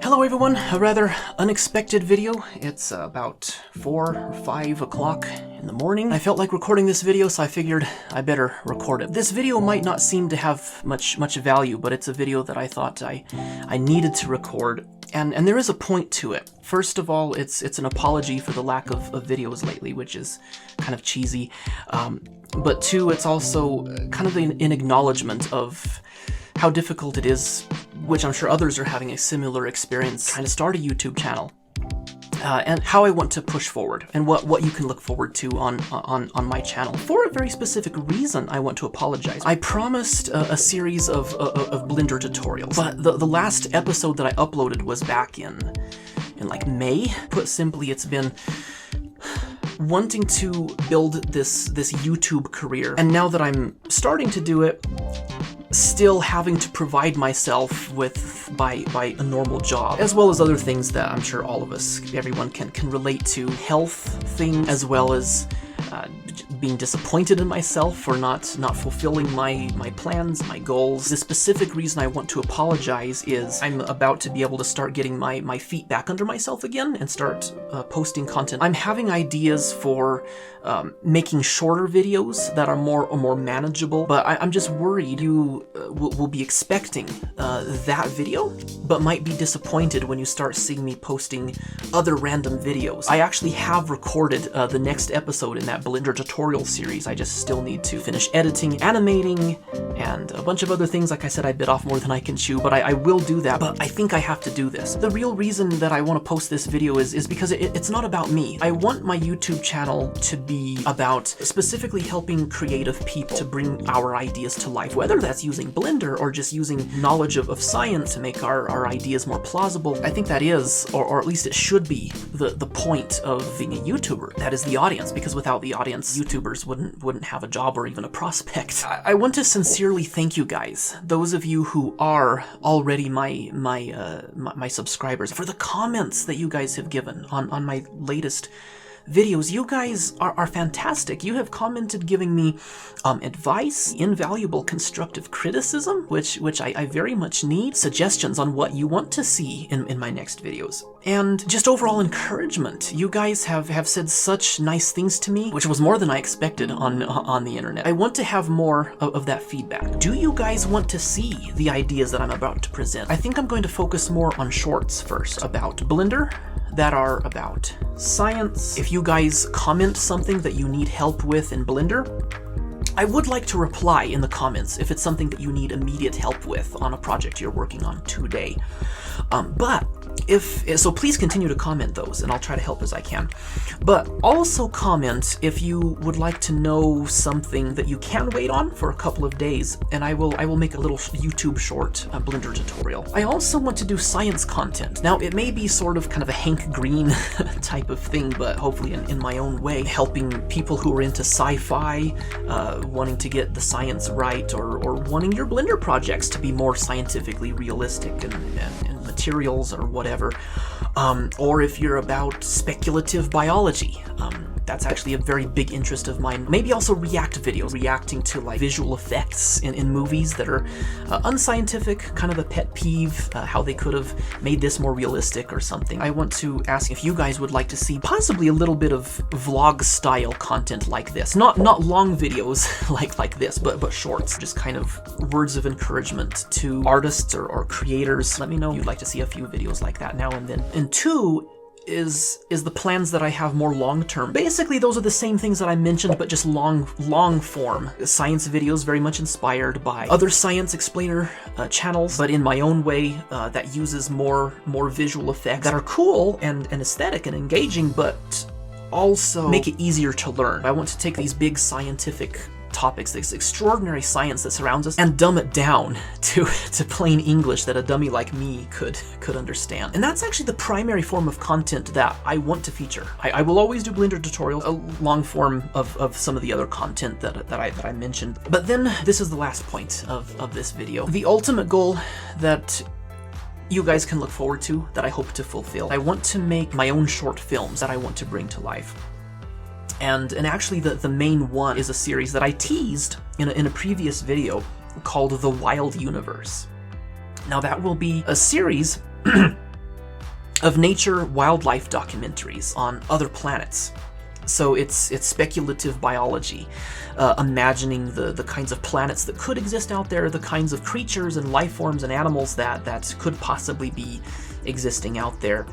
Hello everyone, a rather unexpected video. It's about 4 or 5 o'clock in the morning. I felt like recording this video, so I figured I better record it. This video might not seem to have much value, but it's a video that I thought I needed to record, and there is a point to it. First of all, it's an apology for the lack of videos lately, which is kind of cheesy. But two, it's also kind of an acknowledgement of how difficult it is, which I'm sure others are having a similar experience, trying to start a YouTube channel, and how I want to push forward, and what you can look forward to on my channel. For a very specific reason, I want to apologize. I promised a series of Blender tutorials, but the last episode that I uploaded was back in like May. Put simply, it's been wanting to build this YouTube career, and now that I'm starting to do it, still having to provide myself with by a normal job, as well as other things that I'm sure all of us, everyone can relate to, health things, as well as being disappointed in myself for not fulfilling my plans, my goals. The specific reason I want to apologize is I'm about to be able to start getting my feet back under myself again and start posting content. I'm having ideas for making shorter videos that are more manageable, but I'm just worried you will be expecting that video, but might be disappointed when you start seeing me posting other random videos. I actually have recorded the next episode in that Blender tutorial series. I just still need to finish editing, animating, and a bunch of other things. Like I said, I bit off more than I can chew, but I will do that. But I think I have to do this. The real reason that I want to post this video is because it's not about me. I want my YouTube channel to be about specifically helping creative people to bring our ideas to life, whether that's using Blender or just using knowledge of science to make our ideas more plausible. I think that is, or at least it should be, the point of being a YouTuber. That is the audience, because without the audience, YouTubers wouldn't have a job or even a prospect. I want to sincerely thank you guys, those of you who are already my subscribers, for the comments that you guys have given on my latest videos. You guys are fantastic. You have commented giving me advice, invaluable constructive criticism, which I very much need, suggestions on what you want to see in my next videos, and just overall encouragement. You guys have said such nice things to me, which was more than I expected on the internet. I want to have more of that feedback. Do you guys want to see the ideas that I'm about to present? I think I'm going to focus more on shorts first, about Blender, that are about science. If you guys comment something that you need help with in Blender, I would like to reply in the comments if it's something that you need immediate help with on a project you're working on today. But so please continue to comment those, and I'll try to help as I can. But also comment if you would like to know something that you can wait on for a couple of days, and I will make a little YouTube short Blender tutorial. I also want to do science content. Now, it may be sort of kind of a Hank Green type of thing, but hopefully in my own way, helping people who are into sci-fi, wanting to get the science right, or wanting your Blender projects to be more scientifically realistic and materials or whatever, or if you're about speculative biology. That's actually a very big interest of mine. Maybe also react videos, reacting to like visual effects in movies that are unscientific, kind of a pet peeve, how they could have made this more realistic or something. I want to ask if you guys would like to see possibly a little bit of vlog style content like this. Not long videos like this, but shorts. Just kind of words of encouragement to artists or creators. Let me know if you'd like to see a few videos like that now and then. And two, is the plans that I have more long-term. Basically, those are the same things that I mentioned, but just long form. Science videos very much inspired by other science explainer channels, but in my own way that uses more visual effects that are cool and aesthetic and engaging, but also make it easier to learn. I want to take these big scientific topics, this extraordinary science that surrounds us, and dumb it down to plain English that a dummy like me could understand. And that's actually the primary form of content that I want to feature. I will always do Blender tutorials, a long form of some of the other content that I mentioned. But then this is the last point of this video. The ultimate goal that you guys can look forward to, that I hope to fulfill. I want to make my own short films that I want to bring to life. And actually the main one is a series that I teased in a previous video called The Wild Universe. Now that will be a series of nature wildlife documentaries on other planets. So it's speculative biology, imagining the kinds of planets that could exist out there, the kinds of creatures and life forms and animals that could possibly be existing out there.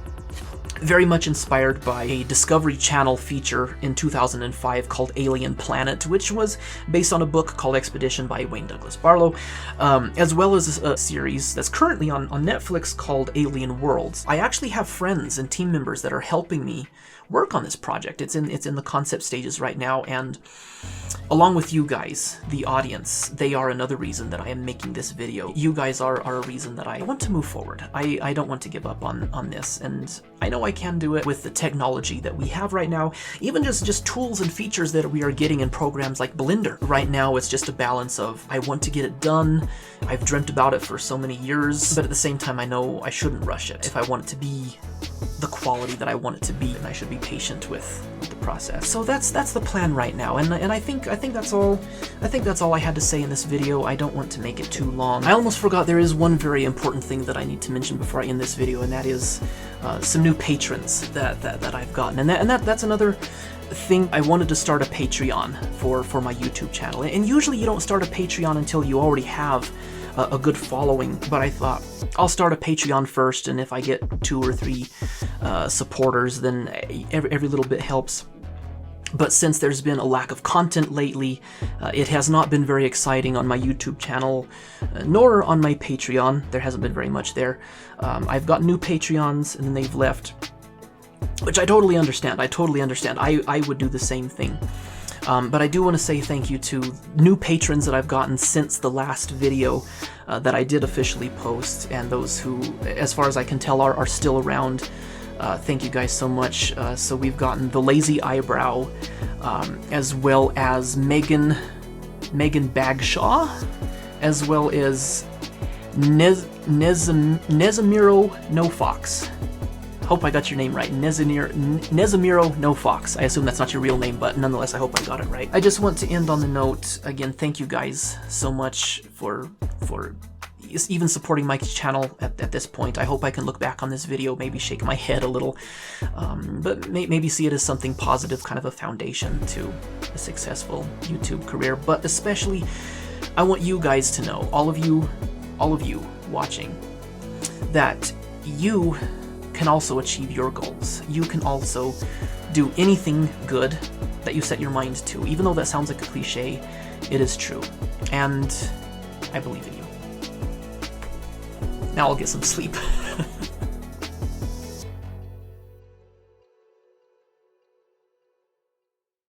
Very much inspired by a Discovery Channel feature in 2005 called Alien Planet, which was based on a book called Expedition by Wayne Douglas Barlow, as well as a series that's currently on Netflix called Alien Worlds. I actually have friends and team members that are helping me work on this project. It's in the concept stages right now, and along with you guys, the audience, they are another reason that I am making this video. You guys are a reason that I want to move forward. I don't want to give up on this, and I know I can do it with the technology that we have right now, even just tools and features that we are getting in programs like Blender. Right now, it's just a balance of, I want to get it done, I've dreamt about it for so many years, but at the same time, I know I shouldn't rush it. If I want it to be the quality that I want it to be, and I should be patient with the process. So that's the plan right now, and I think that's all. I think that's all I had to say in this video. I don't want to make it too long. I almost forgot there is one very important thing that I need to mention before I end this video, and that is some new patrons that I've gotten, and that's another thing. I wanted to start a Patreon for my YouTube channel, and usually you don't start a Patreon until you already have a good following, but I thought I'll start a Patreon first, and if I get 2 or 3 supporters, then every little bit helps. But since there's been a lack of content lately, it has not been very exciting on my YouTube channel, nor on my Patreon. There hasn't been very much there. I've got new Patreons, and then they've left, which I totally understand. I would do the same thing. But I do want to say thank you to new patrons that I've gotten since the last video that I did officially post, and those who, as far as I can tell, are still around. Thank you guys so much. So we've gotten the Lazy Eyebrow, as well as Megan Bagshaw, as well as Nezamiro No Fox. Hope I got your name right. Nezamiro No Fox. I assume that's not your real name, but nonetheless, I hope I got it right. I just want to end on the note, again, thank you guys so much for even supporting my channel at this point. I hope I can look back on this video, maybe shake my head a little, but maybe see it as something positive, kind of a foundation to a successful YouTube career. But especially, I want you guys to know, all of you watching, that you can also achieve your goals. You can also do anything good that you set your mind to. Even though that sounds like a cliche, it is true. And I believe in you. Now I'll get some sleep.